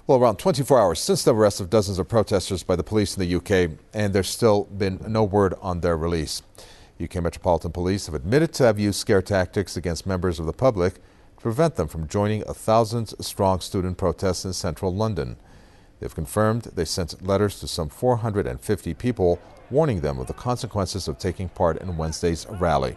Well, around 24 hours since the arrest of dozens of protesters by the police in the UK, and there's still been no word on their release. UK Metropolitan Police have admitted to have used scare tactics against members of the public to prevent them from joining a thousands-strong student protest in central London. They've confirmed they sent letters to some 450 people warning them of the consequences of taking part in Wednesday's rally.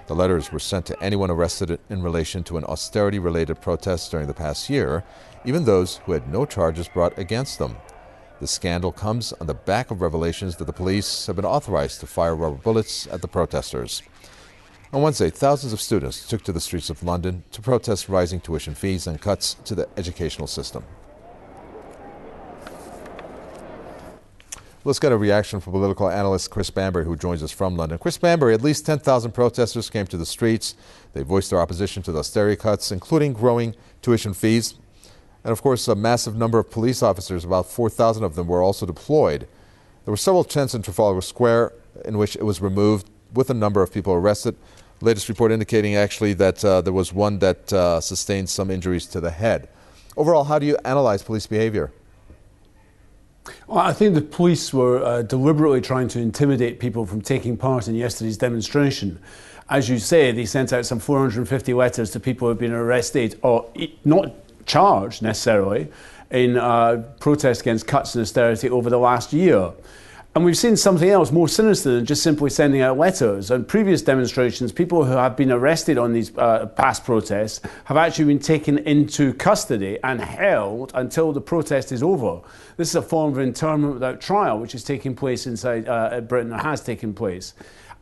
The letters were sent to anyone arrested in relation to an austerity-related protest during the past year, even those who had no charges brought against them. The scandal comes on the back of revelations that the police have been authorized to fire rubber bullets at the protesters. On Wednesday, thousands of students took to the streets of London to protest rising tuition fees and cuts to the educational system. Let's get a reaction from political analyst Chris Bambery, who joins us from London. Chris Bambery, at least 10,000 protesters came to the streets. They voiced their opposition to the austerity cuts, including growing tuition fees. And of course, a massive number of police officers, about 4,000 of them, were also deployed. There were several tents in Trafalgar Square in which it was removed, with a number of people arrested. Latest report indicating actually that there was one that sustained some injuries to the head. Overall, how do you analyze police behavior? Well, I think the police were deliberately trying to intimidate people from taking part in yesterday's demonstration. As you say, they sent out some 450 letters to people who have been arrested or not charged necessarily in protest against cuts and austerity over the last year. And we've seen something else more sinister than just simply sending out letters. On previous demonstrations, people who have been arrested on these past protests have actually been taken into custody and held until the protest is over. This is a form of internment without trial, which is taking place inside Britain, or has taken place.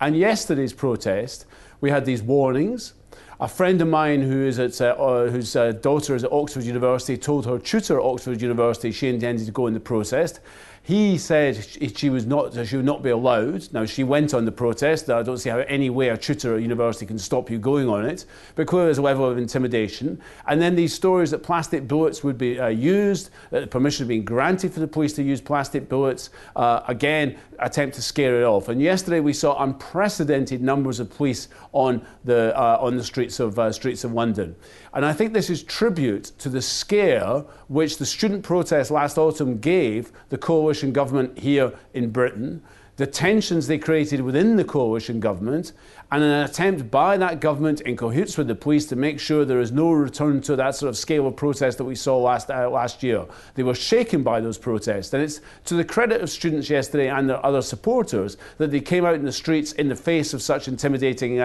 And yesterday's protest, we had these warnings. A friend of mine whose daughter is at Oxford University told her tutor at Oxford University she intended to go in the protest. He said she would not be allowed. Now, she went on the protest. I don't see how any way a tutor at university can stop you going on it, but clearly there's a level of intimidation. And then these stories that plastic bullets would be used, that permission had been granted for the police to use plastic bullets, again, attempt to scare it off. And yesterday we saw unprecedented numbers of police on the streets of London. And I think this is tribute to the scare which the student protest last autumn gave the coalition government here in Britain, the tensions they created within the coalition government, and an attempt by that government in cahoots with the police to make sure there is no return to that sort of scale of protest that we saw last year. They were shaken by those protests, and it's to the credit of students yesterday and their other supporters that they came out in the streets in the face of such intimidating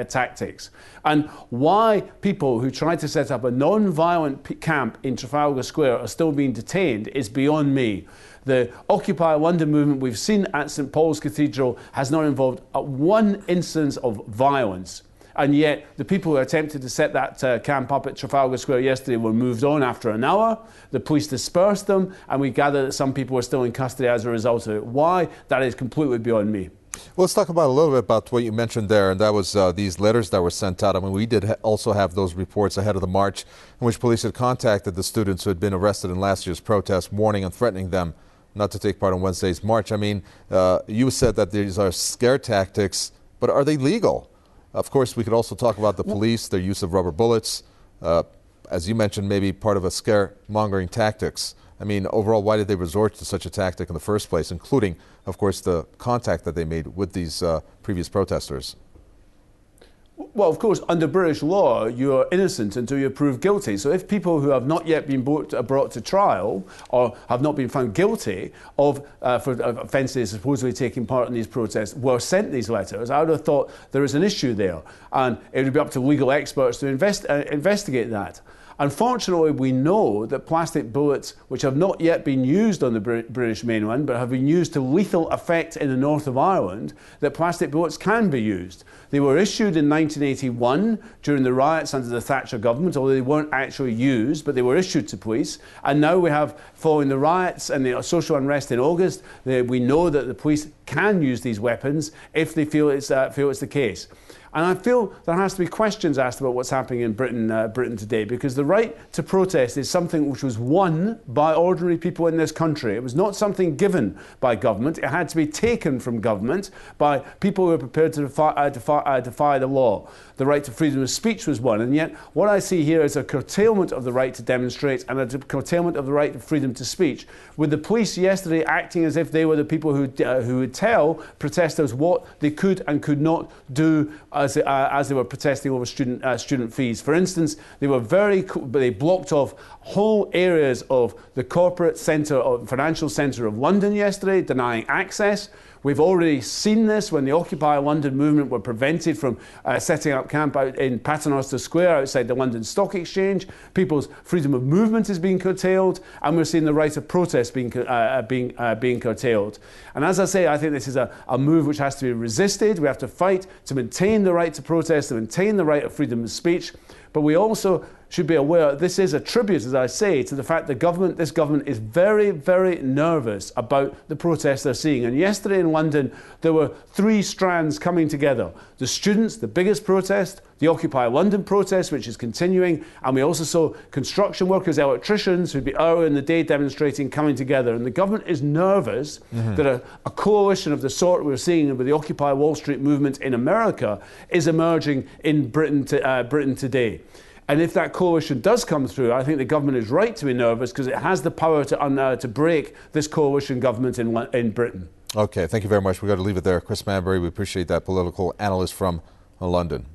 tactics. And why people who tried to set up a non-violent camp in Trafalgar Square are still being detained is beyond me. The Occupy London movement we've seen at St Paul's Cathedral has not involved one instance of violence. And yet the people who attempted to set that camp up at Trafalgar Square yesterday were moved on after an hour. The police dispersed them, and we gather that some people are still in custody as a result of it. Why? That is completely beyond me. Well, let's talk about a little bit about what you mentioned there, and that was these letters that were sent out. I mean, we did also have those reports ahead of the march in which police had contacted the students who had been arrested in last year's protest, warning and threatening them not to take part in Wednesday's march. I mean, you said that these are scare tactics, but are they legal? Of course, we could also talk about the police, their use of rubber bullets, as you mentioned, maybe part of a scare-mongering tactics. I mean, overall, why did they resort to such a tactic in the first place, including, of course, the contact that they made with these previous protesters? Well, of course, under British law, you are innocent until you're proved guilty. So if people who have not yet been brought to trial or have not been found guilty for offences supposedly taking part in these protests were sent these letters, I would have thought there is an issue there. And it would be up to legal experts to investigate that. Unfortunately, we know that plastic bullets, which have not yet been used on the British mainland, but have been used to lethal effect in the north of Ireland, that plastic bullets can be used. They were issued in 1981 during the riots under the Thatcher government, although they weren't actually used, but they were issued to police. And now we have, following the riots and the social unrest in August, we know that the police can use these weapons if they feel it's the case. And I feel there has to be questions asked about what's happening in Britain today, because the right to protest is something which was won by ordinary people in this country. It was not something given by government. It had to be taken from government by people who were prepared to defy the law. The right to freedom of speech was won, and yet what I see here is a curtailment of the right to demonstrate and a curtailment of the right to freedom to speech, with the police yesterday acting as if they were the people who would tell protesters what they could and could not do as they were protesting over student fees. For instance, they blocked off whole areas of the corporate centre, or financial centre of London yesterday, denying access. We've already seen this when the Occupy London movement were prevented from setting up camp out in Paternoster Square outside the London Stock Exchange. People's freedom of movement is being curtailed, and we're seeing the right of protest being curtailed. And as I say, I think this is a move which has to be resisted. We have to fight to maintain the right to protest, to maintain the right of freedom of speech. But we also should be aware this is a tribute, as I say, to the fact that this government is very, very nervous about the protests they're seeing. And yesterday in London, there were three strands coming together. The students, the biggest protest, the Occupy London protest, which is continuing, and we also saw construction workers, electricians who'd be earlier in the day demonstrating coming together. And the government is nervous that a coalition of the sort we're seeing with the Occupy Wall Street movement in America is emerging in Britain today. And if that coalition does come through, I think the government is right to be nervous, because it has the power to break this coalition government in Britain. Okay, thank you very much. We've got to leave it there. Chris Bambery, we appreciate that, political analyst from London.